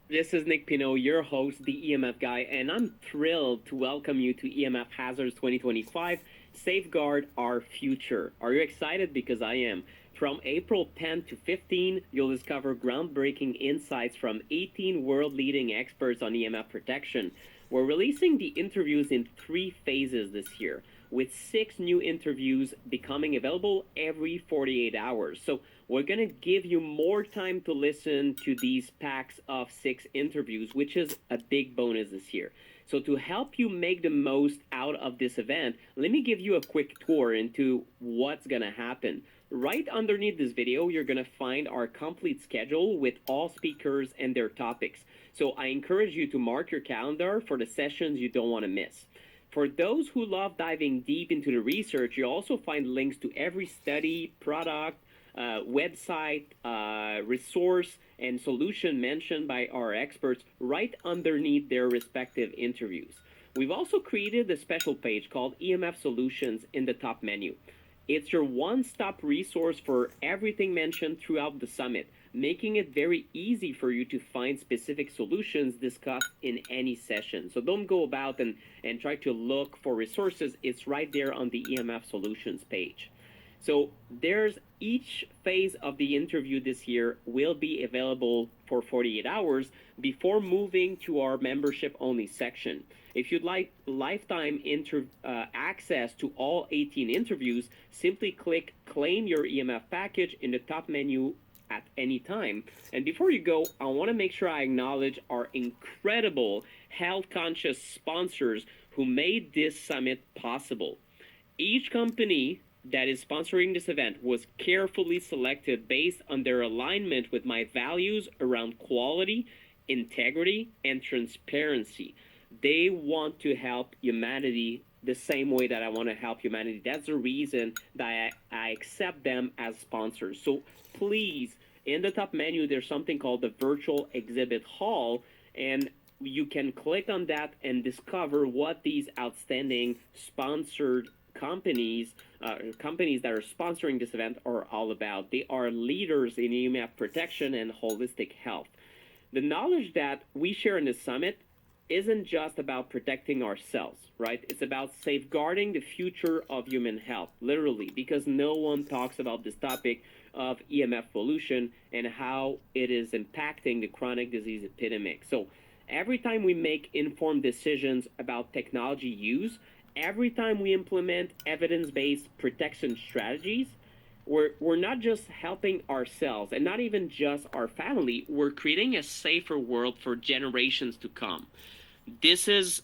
This is Nick Pino, your host, the EMF guy, and I'm thrilled to welcome you to EMF Hazards 2025, Safeguard Our Future. Are you excited? Because I am. From April 10 to 15, you'll discover groundbreaking insights from 18 world-leading experts on EMF protection. We're releasing the interviews in 3 phases this year, with 6 new interviews becoming available every 48 hours. So we're going to give you more time to listen to these packs of 6 interviews, which is a big bonus this year. So to help you make the most out of this event, let me give you a quick tour into what's going to happen. Right underneath this video, you're going to find our complete schedule with all speakers and their topics. So I encourage you to mark your calendar for the sessions you don't want to miss. For those who love diving deep into the research, you'll also find links to every study, product, website, resource, and solution mentioned by our experts right underneath their respective interviews. We've also created a special page called EMF Solutions in the top menu. It's your one-stop resource for everything mentioned throughout the summit, making it very easy for you to find specific solutions discussed in any session. So don't go about and try to look for resources. It's right there on the EMF Solutions page. So there's each phase of the interview this year will be available for 48 hours before moving to our membership-only section. If you'd like lifetime access to all 18 interviews, simply click Claim Your EMF Package in the top menu at any time. And before you go, I want to make sure I acknowledge our incredible health-conscious sponsors who made this summit possible. Each company that is sponsoring this event was carefully selected based on their alignment with my values around quality, integrity, and transparency. They want to help humanity the same way that I want to help humanity. That's the reason that I accept them as sponsors. So please, in the top menu, there's something called the Virtual Exhibit Hall, and you can click on that and discover what these outstanding sponsored companies that are sponsoring this event are all about. They are leaders in EMF protection and holistic health. The knowledge that we share in this summit isn't just about protecting ourselves, right? It's about safeguarding the future of human health, literally, because no one talks about this topic of EMF pollution and how it is impacting the chronic disease epidemic. So every time we make informed decisions about technology use, every time we implement evidence-based protection strategies, we're not just helping ourselves and not even just our family, we're creating a safer world for generations to come. This is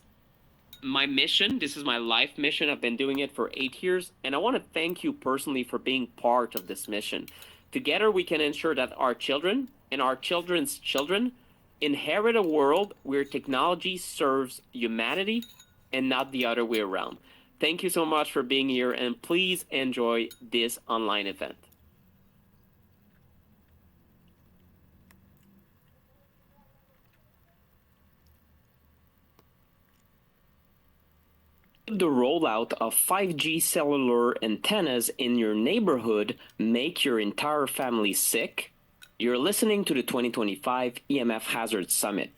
my mission. This is my life mission. I've been doing it for 8 years, and I want to thank you personally for being part of this mission. Together, we can ensure that our children and our children's children inherit a world where technology serves humanity and not the other way around. Thank you so much for being here, and please enjoy this online event. The rollout of 5G cellular antennas in your neighborhood make your entire family sick? You're listening to the 2025 EMF Hazards Summit.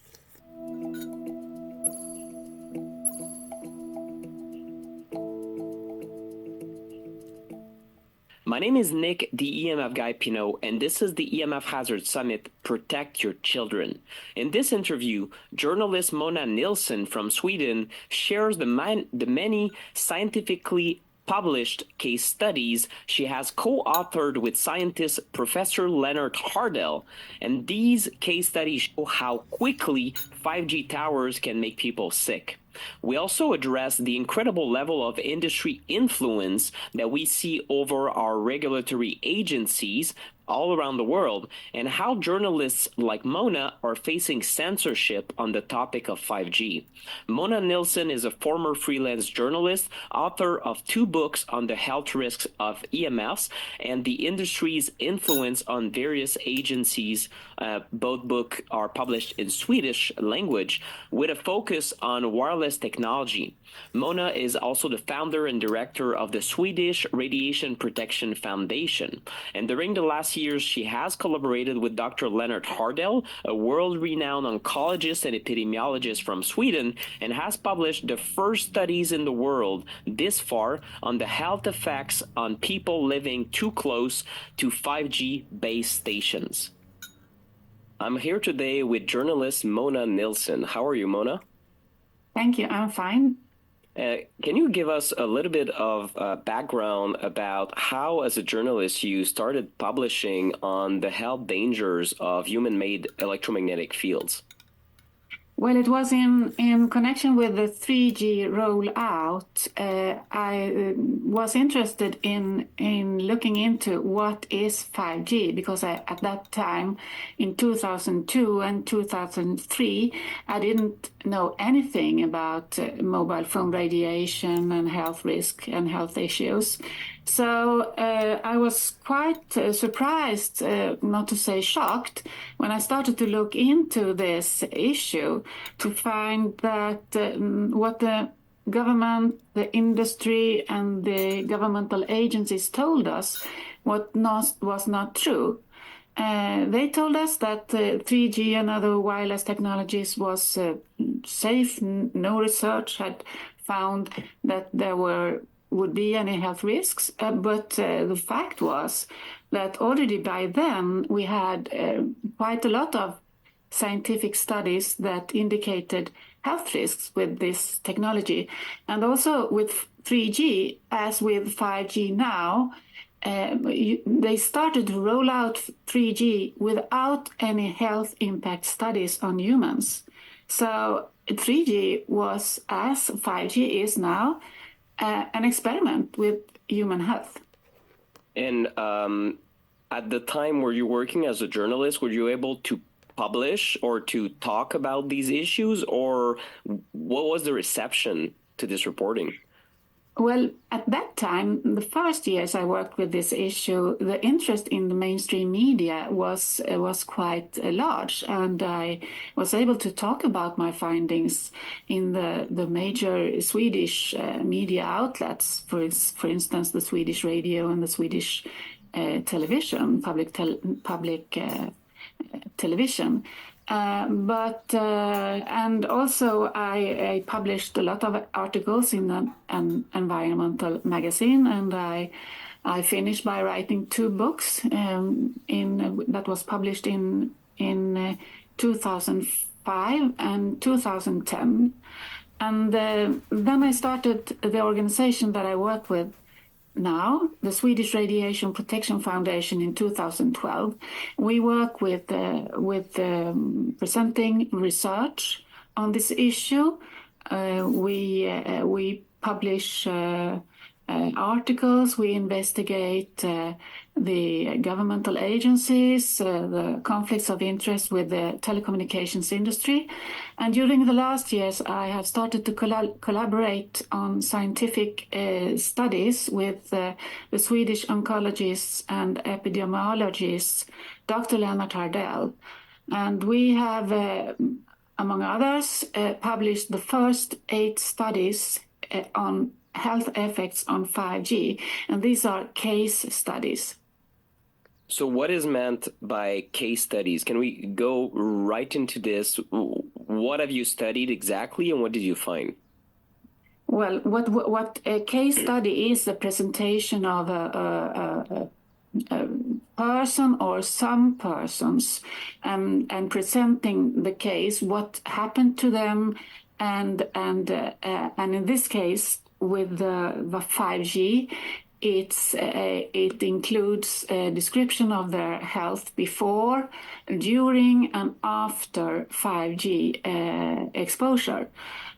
My name is Nick, the EMF guy Pinot, and this is the EMF Hazards Summit, Protect Your Children. In this interview, journalist Mona Nilsson from Sweden shares the many scientifically published case studies she has co-authored with scientist Professor Lennart Hardell, and these case studies show how quickly 5G towers can make people sick. We also address the incredible level of industry influence that we see over our regulatory agencies all around the world, and how journalists like Mona are facing censorship on the topic of 5G. Mona Nilsson is a former freelance journalist, author of 2 books on the health risks of EMFs and the industry's influence on various agencies. Both books are published in Swedish language with a focus on wireless technology. Mona is also the founder and director of the Swedish Radiation Protection Foundation. And during the last past years, she has collaborated with Dr. Lennart Hardell, a world-renowned oncologist and epidemiologist from Sweden, and has published the first studies in the world this far on the health effects on people living too close to 5G base stations. I'm here today with journalist Mona Nilsson. How are you, Mona? Thank you. I'm fine. Can you give us a little bit of background about how, as a journalist, you started publishing on the health dangers of human-made electromagnetic fields? Well, it was in connection with the 3G rollout. I was interested in looking into what is 5G, because at that time, in 2002 and 2003, I didn't know anything about mobile phone radiation and health risk and health issues. So I was quite surprised, not to say shocked, when I started to look into this issue to find that what the government, the industry, and the governmental agencies told us was not true. They told us that 3G and other wireless technologies was safe. No research had found that there would be any health risks, but the fact was that already by then we had quite a lot of scientific studies that indicated health risks with this technology. And also with 3G, as with 5G now, they started to roll out 3G without any health impact studies on humans. So 3G was, as 5G is now, an experiment with human health. And at the time, were you working as a journalist? Were you able to publish or to talk about these issues, or what was the reception to this reporting? Well, at that time, the first years I worked with this issue, the interest in the mainstream media was quite large, and I was able to talk about my findings in the major Swedish media outlets, for instance, the Swedish radio and the Swedish television, public television. And also I published a lot of articles in an environmental magazine, and I finished by writing 2 books that was published in 2005 and 2010. And then I started the organization that I work with now, the Swedish Radiation Protection Foundation, in 2012. We work with presenting research on this issue. We publish articles, we investigate the governmental agencies, the conflicts of interest with the telecommunications industry. And during the last years, I have started to collaborate on scientific studies with the Swedish oncologist and epidemiologist, Dr. Lennart Hardell. And we have, among others, published the first 8 studies on health effects on 5G, and these are case studies. So what is meant by case studies? Can we go right into this? What have you studied exactly, and what did you find? Well, what a case study is, the presentation of a person or some persons, and presenting the case, what happened to them, and in this case, with the 5G, it includes a description of their health before, during, and after 5G exposure.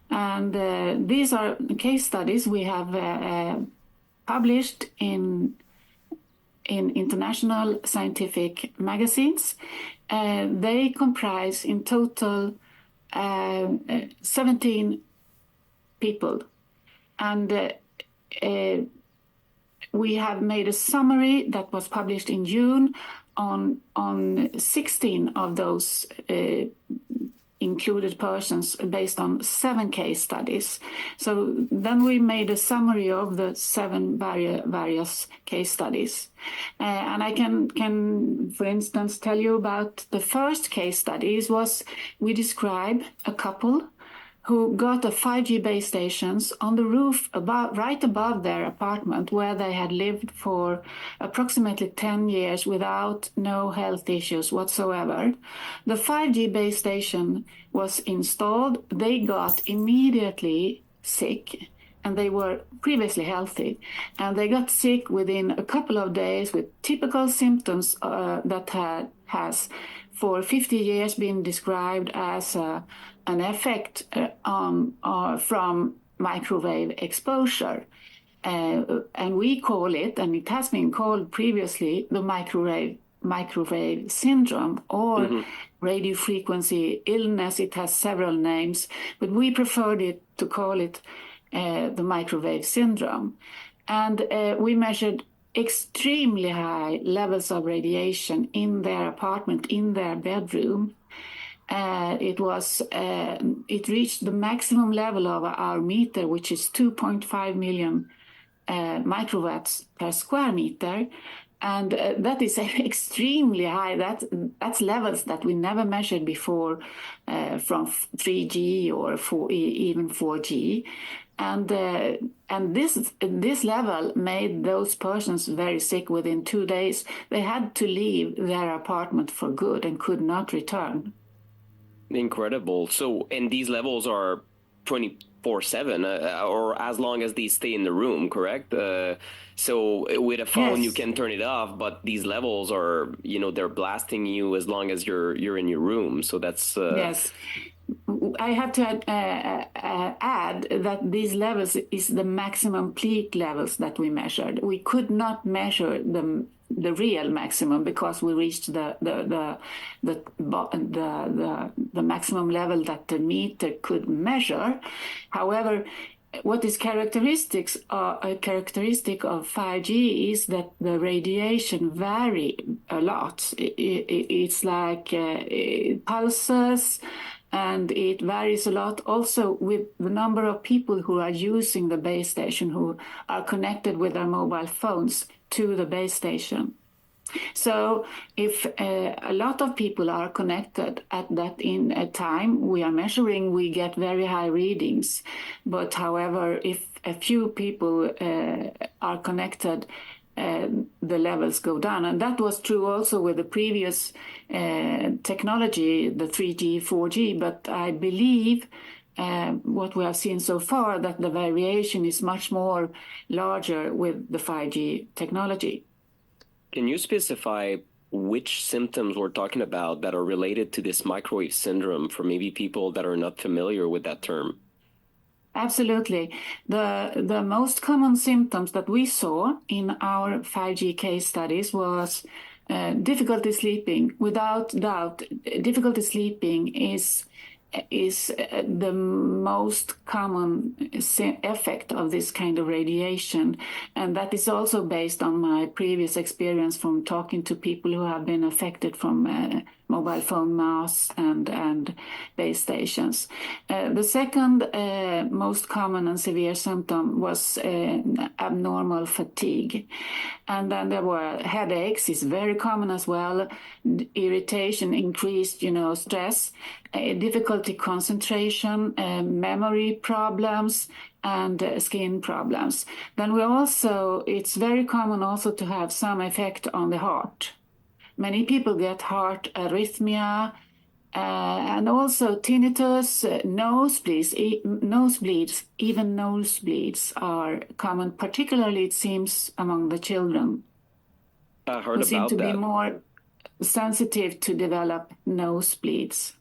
And these are case studies we have published in international scientific magazines. They comprise in total 17 people. And we have made a summary that was published in June on 16 of those included persons based on 7 case studies. So then we made a summary of the 7 various case studies. And I can, for instance, tell you about the first case studies. We describe a couple who got a 5G base stations on the roof right above their apartment, where they had lived for approximately 10 years without no health issues whatsoever. The 5G base station was installed. They got immediately sick, and they were previously healthy. And they got sick within a couple of days with typical symptoms that has for 50 years been described as an effect from microwave exposure. And we call it, and it has been called previously, the microwave syndrome or radiofrequency illness. It has several names, but we preferred to call it the microwave syndrome. And we measured extremely high levels of radiation in their apartment, in their bedroom. It reached the maximum level of our meter, which is 2.5 million microwatts per square meter. And that is extremely high. That's levels that we never measured before from 3G or even 4G. And this level made those persons very sick within 2 days. They had to leave their apartment for good and could not return. Incredible. So, and these levels are 24/7, or as long as they stay in the room, correct? So with a phone, Yes. you can turn it off, but these levels are, they're blasting you as long as you're in your room. So that's... Yes. I have to add that these levels is the maximum peak levels that we measured. We could not measure the real maximum because we reached the maximum level that the meter could measure. However, what is characteristic of 5G is that the radiation vary a lot. It's like it pulses, and it varies a lot also with the number of people who are using the base station, who are connected with their mobile phones to the base station. So if a lot of people are connected at that in a time we are measuring, we get very high readings. But however, if a few people are connected, the levels go down. And that was true also with the previous technology, the 3G, 4G. But I believe what we have seen so far, that the variation is much more larger with the 5G technology. Can you specify which symptoms we're talking about that are related to this microwave syndrome for maybe people that are not familiar with that term? Absolutely. The most common symptoms that we saw in our 5G case studies was difficulty sleeping. Without doubt, difficulty sleeping is the most common effect of this kind of radiation. And that is also based on my previous experience from talking to people who have been affected from mobile phone masts and base stations. The second most common and severe symptom was abnormal fatigue. And then there were headaches, is very common as well, irritation, increased, stress, difficulty concentration, memory problems, and skin problems. Then it's very common also to have some effect on the heart. Many people get heart arrhythmia, and also tinnitus, nosebleeds, even nosebleeds are common, particularly it seems among the children. I heard who seem about to that. be more sensitive to develop nosebleeds.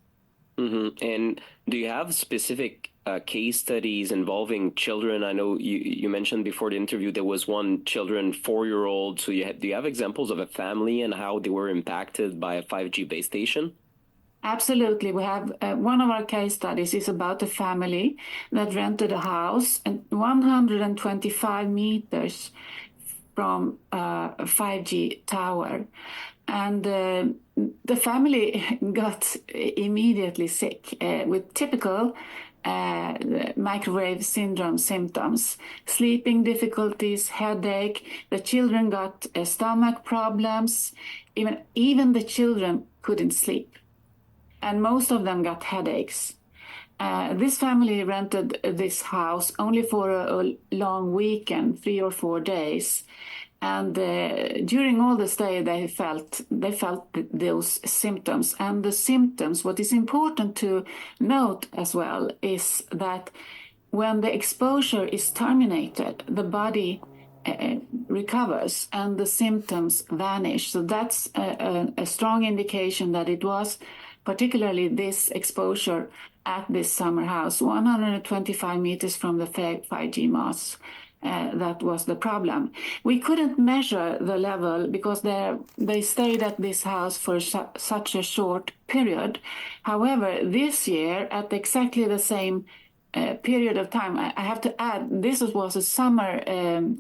And do you have specific case studies involving children? I know you mentioned before the interview there was one children, 4-year-old. So do you have examples of a family and how they were impacted by a 5G base station? Absolutely. We have one of our case studies is about a family that rented a house and 125 meters from a 5G tower. And the family got immediately sick with typical microwave syndrome symptoms, sleeping difficulties, headache. The children got stomach problems. Even the children couldn't sleep. And most of them got headaches. This family rented this house only for a long weekend, 3 or 4 days. And during all the stay, they felt those symptoms. And the symptoms, what is important to note as well, is that when the exposure is terminated, the body recovers and the symptoms vanish. So that's a strong indication that it was particularly this exposure at this summer house, 125 meters from the 5G mast. That was the problem. We couldn't measure the level because they stayed at this house for such a short period. However, this year, at exactly the same period of time, I have to add, this was a summer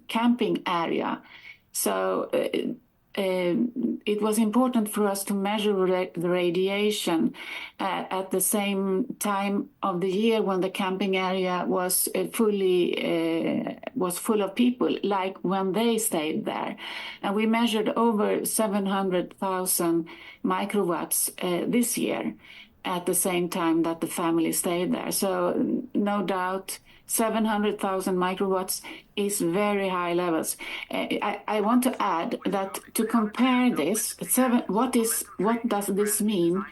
camping area. So it was important for us to measure the radiation at the same time of the year when the camping area was full of people, like when they stayed there. And we measured over 700,000 microwatts this year at the same time that the family stayed there. So no doubt 700,000 microwatts is very high levels. I want to add that to compare this, what does this mean?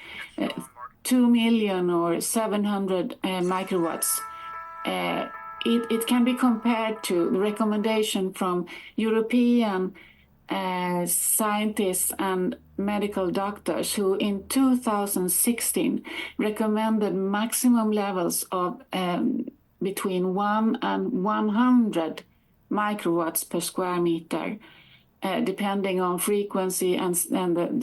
2 million or 700 microwatts. It can be compared to the recommendation from European scientists and medical doctors who in 2016 recommended maximum levels of between 1 and 100 microwatts per square meter, depending on frequency and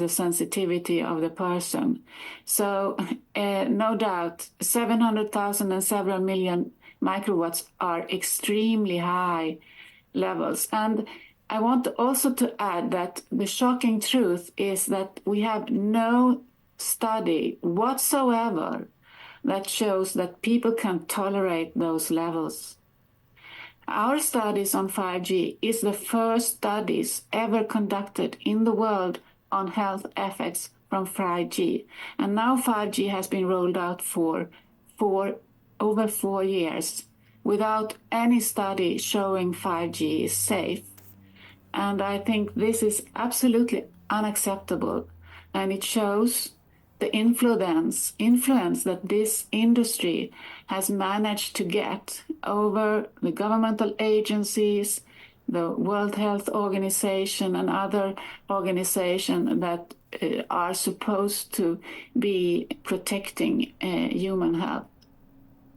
the sensitivity of the person. So no doubt 700,000 and several million microwatts are extremely high levels. And I want also to add that the shocking truth is that we have no study whatsoever that shows that people can tolerate those levels. Our studies on 5G is the first studies ever conducted in the world on health effects from 5G. And now 5G has been rolled out for over 4 years without any study showing 5G is safe. And I think this is absolutely unacceptable. And it shows the influence that this industry has managed to get over the governmental agencies, the World Health Organization, and other organizations that are supposed to be protecting human health.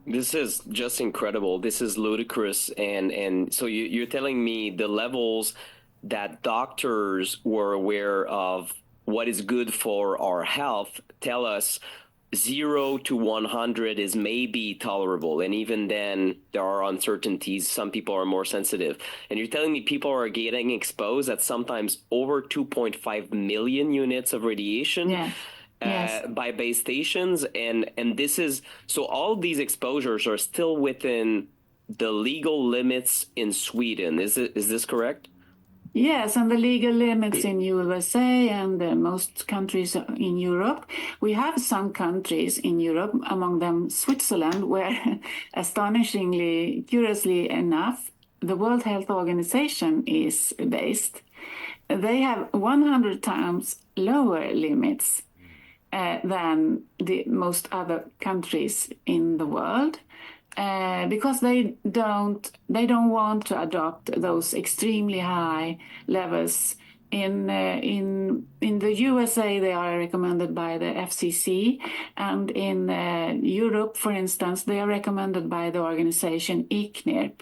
This is just incredible. This is ludicrous. And so you're telling me the levels that doctors were aware of what is good for our health tell us 0 to 100 is maybe tolerable. And even then, there are uncertainties. Some people are more sensitive. And you're telling me people are getting exposed at sometimes over 2.5 million units of radiation by base stations. And this is, so all these exposures are still within the legal limits in Sweden. Is this correct? Yes, and the legal limits in USA and most countries in Europe. We have some countries in Europe, among them Switzerland, where astonishingly, curiously enough, the World Health Organization is based. They have 100 times lower limits than the most other countries in the world. Because they don't want to adopt those extremely high levels. In the USA, they are recommended by the FCC, and in Europe, for instance, they are recommended by the organization ICNIRP.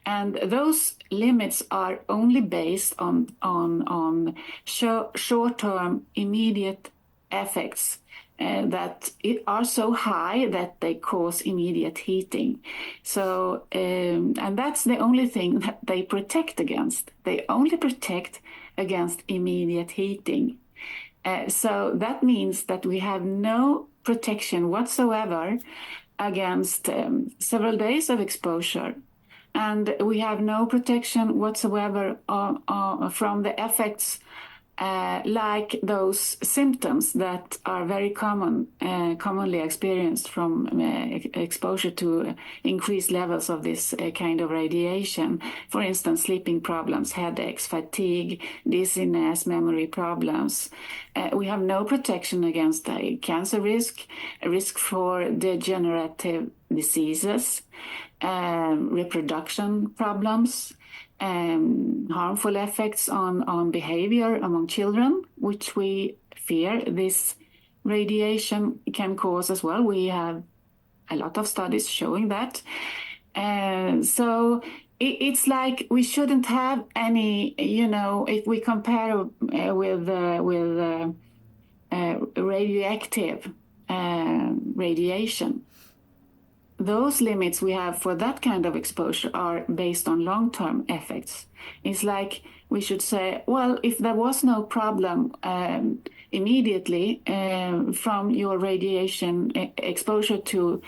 And those limits are only based on short-term immediate effects that are so high that they cause immediate heating. So, and that's the only thing that they protect against. They only protect against immediate heating. So that means that we have no protection whatsoever against several days of exposure. And we have no protection whatsoever from the effects like those symptoms that are very commonly experienced from exposure to increased levels of this kind of radiation. For instance, sleeping problems, headaches, fatigue, dizziness, memory problems. We have no protection against cancer risk for degenerative diseases, reproduction problems, harmful effects on behavior among children, which we fear this radiation can cause as well. We have a lot of studies showing that. So it's like we shouldn't have any, if we compare with radioactive radiation, those limits we have for that kind of exposure are based on long-term effects. It's like we should say, well, if there was no problem immediately from your radiation exposure to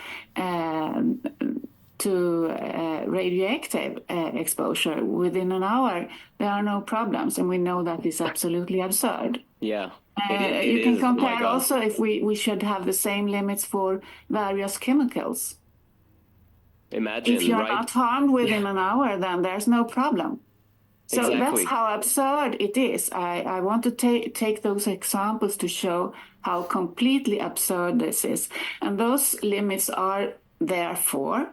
radioactive exposure within an hour, there are no problems, and we know that is absolutely absurd. Yeah. You can compare also if we should have the same limits for various chemicals. Imagine, if you're right? not harmed within an hour, then there's no problem. So Exactly. That's how absurd it is. I want to take those examples to show how completely absurd this is. And those limits are therefore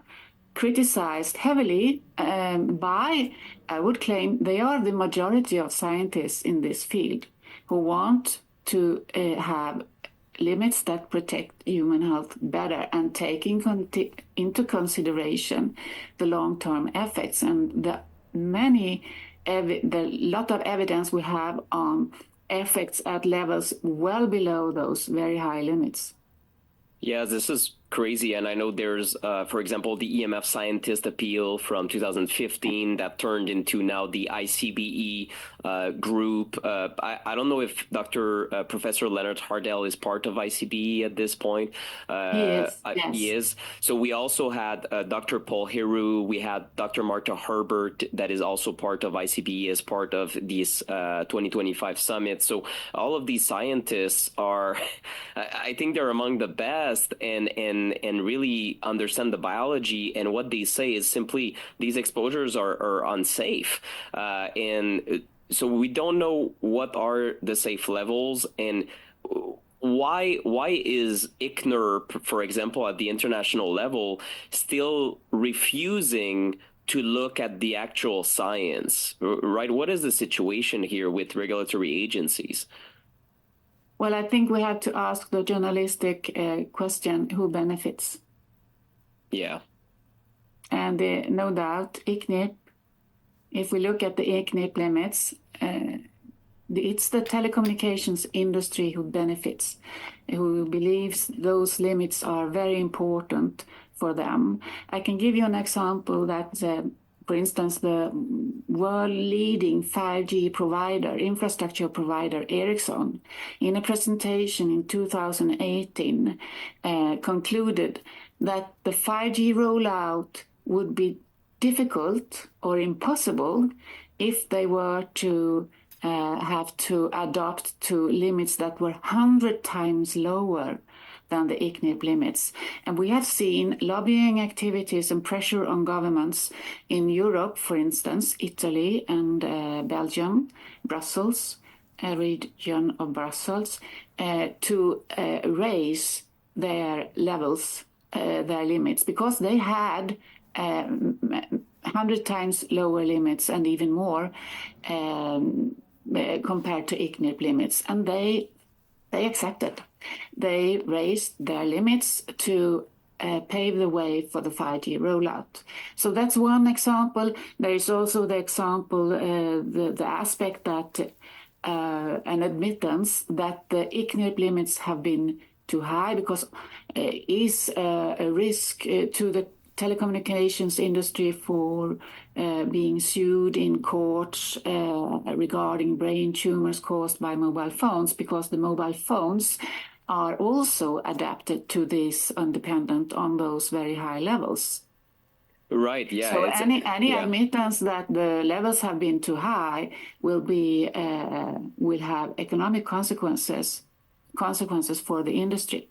criticized heavily by, I would claim, they are the majority of scientists in this field who want to have limits that protect human health better and taking into consideration the long-term effects and the lot of evidence we have on effects at levels well below those very high limits. Yeah, this is crazy. And I know there's, for example, the EMF scientist appeal from 2015 that turned into now the ICBE group. I don't know if Professor Lennart Hardell is part of ICBE at this point. Yes. He is. So we also had Dr. Paul Heroux. We had Dr. Marta Herbert that is also part of ICBE as part of this 2025 summit. So all of these scientists are, I think they're among the best and really understand the biology, and what they say is simply these exposures are unsafe, and so we don't know what are the safe levels, and why is ICNIRP, for example, at the international level, still refusing to look at the actual science, right? What is the situation here with regulatory agencies? Well, I think we have to ask the journalistic question, who benefits? Yeah. And no doubt, ICNIRP, if we look at the ICNIRP limits, it's the telecommunications industry who benefits, who believes those limits are very important for them. I can give you an example that for instance, the world-leading 5G provider, infrastructure provider, Ericsson, in a presentation in 2018, concluded that the 5G rollout would be difficult or impossible if they were to have to adopt to limits that were 100 times lower than the ICNIRP limits. And we have seen lobbying activities and pressure on governments in Europe, for instance, Italy and Belgium, Brussels, a region of Brussels, to raise their levels, their limits, because they had 100 times lower limits and even more compared to ICNIRP limits. And they accepted. They raised their limits to pave the way for the 5G rollout. So that's one example. There is also the example, the aspect that an admittance that the ICNIRP limits have been too high because is a risk to the telecommunications industry for being sued in courts regarding brain tumors caused by mobile phones, because the mobile phones are also adapted to this independent on those very high levels. Right. Yeah. So any yeah. admittance that the levels have been too high will have economic consequences for the industry.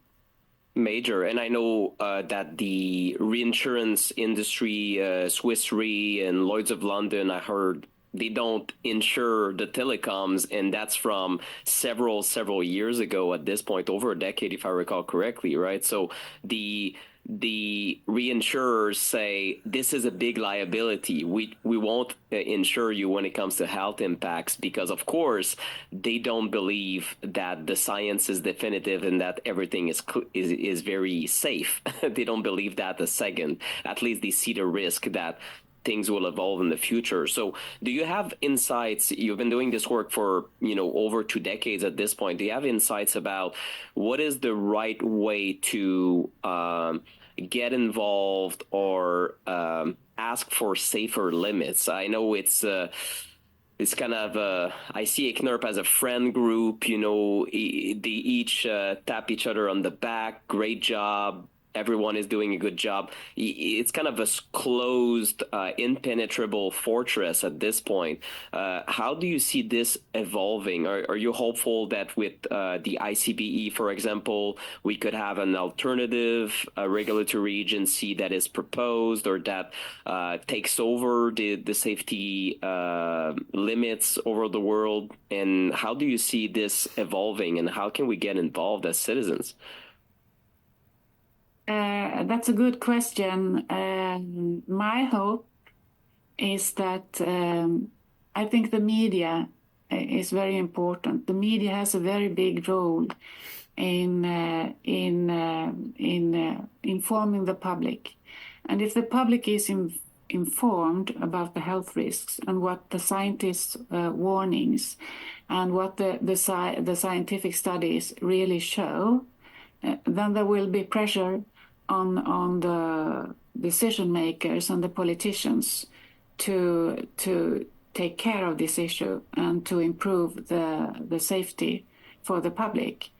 Major. And I know that the reinsurance industry, Swiss Re and Lloyd's of London, I heard they don't insure the telecoms, and that's from several years ago at this point, over a decade, if I recall correctly, right? So the reinsurers say this is a big liability. We won't insure you when it comes to health impacts, because of course they don't believe that the science is definitive and that everything is very safe. They don't believe that a second. At least they see the risk that things will evolve in the future. So do you have insights? You've been doing this work for, over 2 decades at this point. Do you have insights about what is the right way to get involved or ask for safer limits? I know it's kind of ICNIRP as a friend group, they each tap each other on the back. Great job. Everyone is doing a good job. It's kind of a closed, impenetrable fortress at this point. How do you see this evolving? Are you hopeful that with the ICBE, for example, we could have an alternative regulatory agency that is proposed or that takes over the safety limits over the world? And how do you see this evolving, and how can we get involved as citizens? That's a good question. My hope is that I think the media is very important. The media has a very big role in informing the public, and if the public is informed about the health risks and what the scientists' warnings and what the scientific studies really show, then there will be pressure on the decision makers and the politicians to take care of this issue and to improve the safety for the public.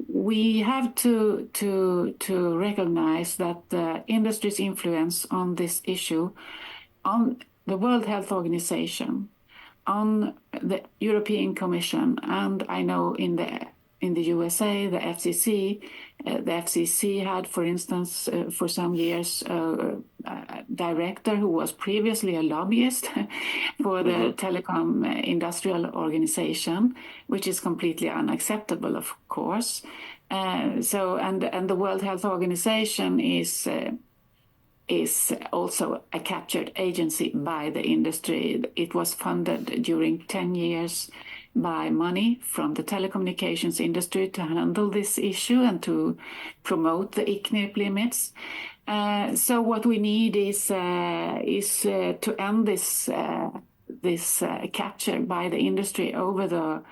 We have to recognize that the industry's influence on this issue, on the World Health Organization, on the European Commission, and I know in the USA, the FCC. The FCC had, for instance, for some years, a director who was previously a lobbyist for the telecom industrial organization, which is completely unacceptable, of course. And the World Health Organization is also a captured agency by the industry. It was funded during 10 years by money from the telecommunications industry to handle this issue and to promote the ICNIRP limits. So what we need is to end this capture by the industry over the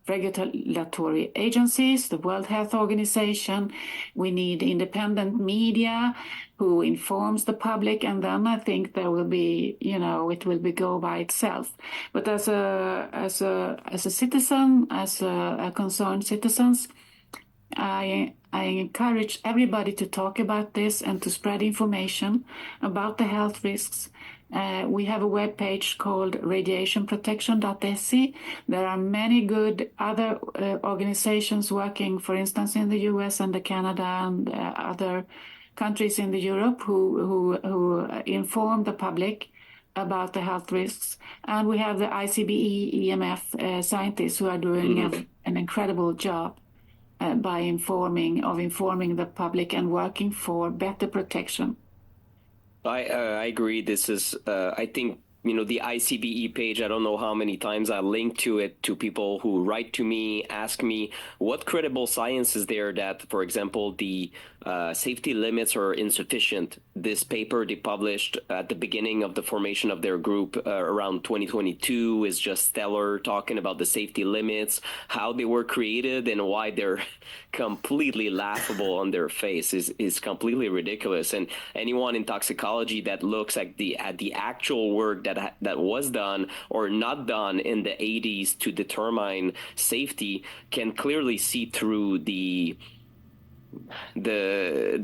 regulatory agencies, the World Health Organization. We need independent media who informs the public, and then I think there will be, it will go by itself. But as a citizen, as a concerned citizens, I encourage everybody to talk about this and to spread information about the health risks. We have a webpage called radiationprotection.se. There are many good other organizations working, for instance, in the US and Canada and other countries in Europe who inform the public about the health risks. And we have the ICBE-EMF scientists who are doing an incredible job by informing the public and working for better protection. I agree. This is, I think, the ICBE page, I don't know how many times I link to it to people who write to me, ask me what credible science is there that, for example, the safety limits are insufficient. This paper they published at the beginning of the formation of their group around 2022 is just stellar, talking about the safety limits, how they were created, and why they're completely laughable on their face is completely ridiculous. And anyone in toxicology that looks at the actual work that was done or not done in the 80s to determine safety can clearly see through the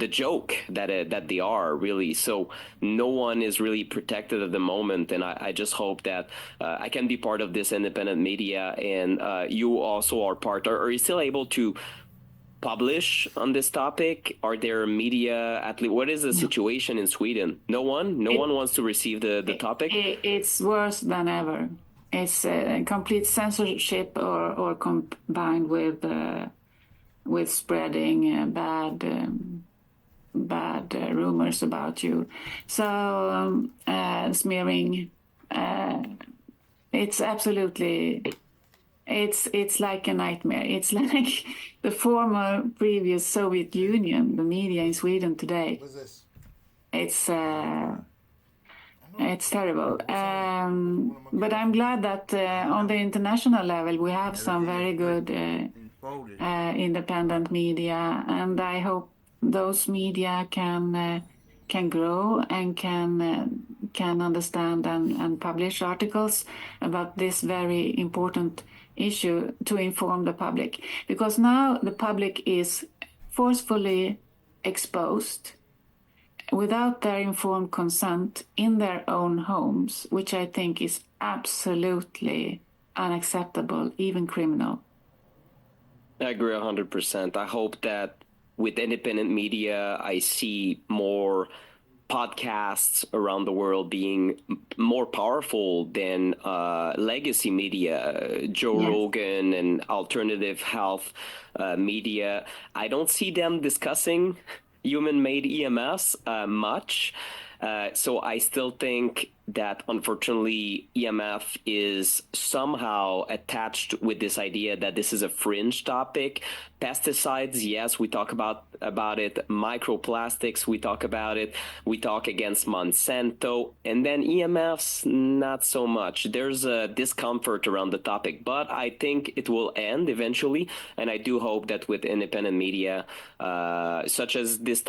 joke that they are, really. So no one is really protected at the moment, and I just hope that I can be part of this independent media, and you also are part. Are you still able to publish on this topic? Are there media what is the situation in Sweden? No one wants to receive the topic. It's worse than ever. It's complete censorship or combined with spreading bad rumors about you. So smearing, it's absolutely, it's like a nightmare. It's like the former previous Soviet Union, the media in Sweden today. What is this? It's terrible. But I'm glad that on the international level we have some very good independent media, and I hope those media can grow and can understand and publish articles about this very important issue to inform the public, because now the public is forcefully exposed without their informed consent in their own homes, which I think is absolutely unacceptable, even criminal. I agree 100%. I hope that with independent media, I see more podcasts around the world being more powerful than legacy media, Joe Rogan and alternative health media. I don't see them discussing human-made EMFs much. So I still think that, unfortunately, EMF is somehow attached with this idea that this is a fringe topic. Pesticides, yes, we talk about it. Microplastics, we talk about it. We talk against Monsanto. And then EMFs, not so much. There's a discomfort around the topic, but I think it will end eventually. And I do hope that with independent media, such as this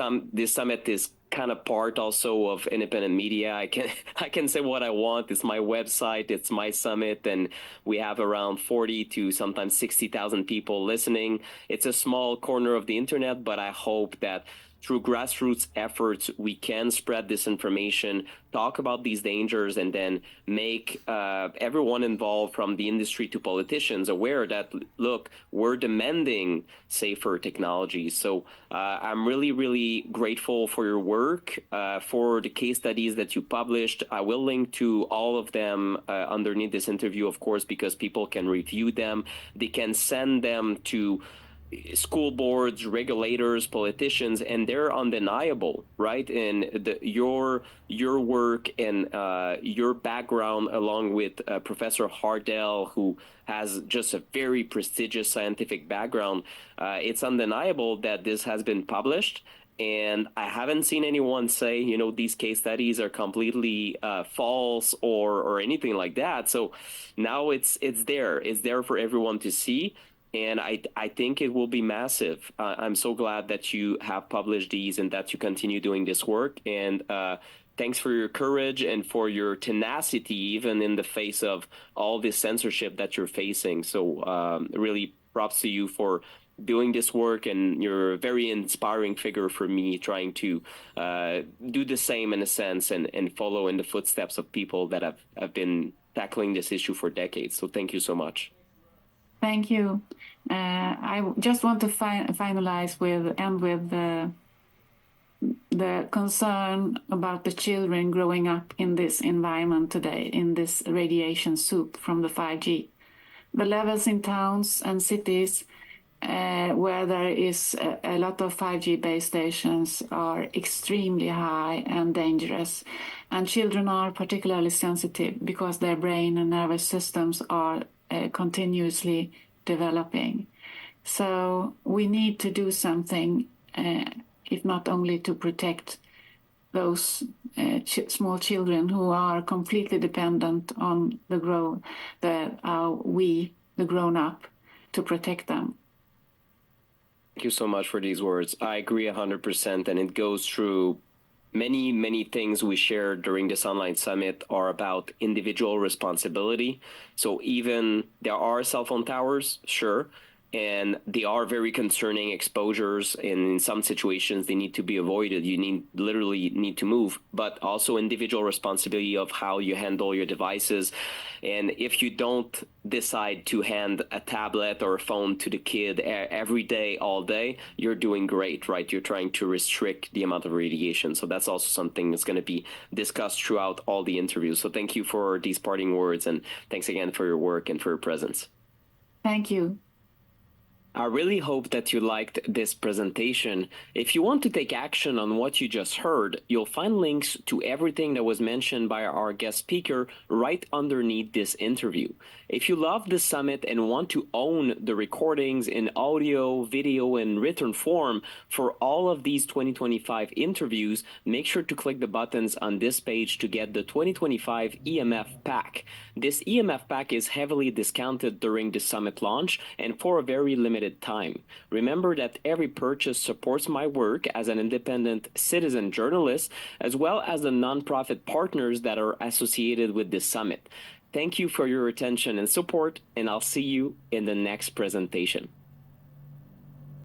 summit is kind of part also of independent media. I can say what I want. It's my website, it's my summit, and we have around 40 to sometimes 60,000 people listening. It's a small corner of the internet, but I hope that through grassroots efforts, we can spread this information, talk about these dangers, and then make everyone involved, from the industry to politicians, aware that, look, we're demanding safer technology. So I'm really, really grateful for your work, for the case studies that you published. I will link to all of them underneath this interview, of course, because people can review them. They can send them to school boards, regulators, politicians, and they're undeniable, right? And your work and your background, along with Professor Hardell, who has just a very prestigious scientific background, it's undeniable that this has been published. And I haven't seen anyone say, these case studies are completely false or anything like that. So now it's there. It's there for everyone to see. And I think it will be massive. I'm so glad that you have published these and that you continue doing this work. And thanks for your courage and for your tenacity, even in the face of all this censorship that you're facing. So really props to you for doing this work. And you're a very inspiring figure for me, trying to do the same in a sense and follow in the footsteps of people that have been tackling this issue for decades. So thank you so much. Thank you. I just want to finalize with the concern about the children growing up in this environment today, in this radiation soup from the 5G. The levels in towns and cities where there is a lot of 5G base stations are extremely high and dangerous. And children are particularly sensitive because their brain and nervous systems are continuously developing. So we need to do something, if not only to protect those small children who are completely dependent on the grown-up, to protect them. Thank you so much for these words. I agree 100%, and it goes through many things we shared during this online summit are about individual responsibility. So even there are cell phone towers, sure, and they are very concerning exposures, and in some situations they need to be avoided. You literally need to move, but also individual responsibility of how you handle your devices. And if you don't decide to hand a tablet or a phone to the kid every day, all day, you're doing great, right? You're trying to restrict the amount of radiation. So that's also something that's going to be discussed throughout all the interviews. So thank you for these parting words, and thanks again for your work and for your presence. Thank you. I really hope that you liked this presentation. If you want to take action on what you just heard, you'll find links to everything that was mentioned by our guest speaker right underneath this interview. If you love the summit and want to own the recordings in audio, video, and written form for all of these 2025 interviews, make sure to click the buttons on this page to get the 2025 EMF pack. This EMF pack is heavily discounted during the summit launch and for a very limited time. Remember that every purchase supports my work as an independent citizen journalist, as well as the nonprofit partners that are associated with this summit. Thank you for your attention and support, and I'll see you in the next presentation.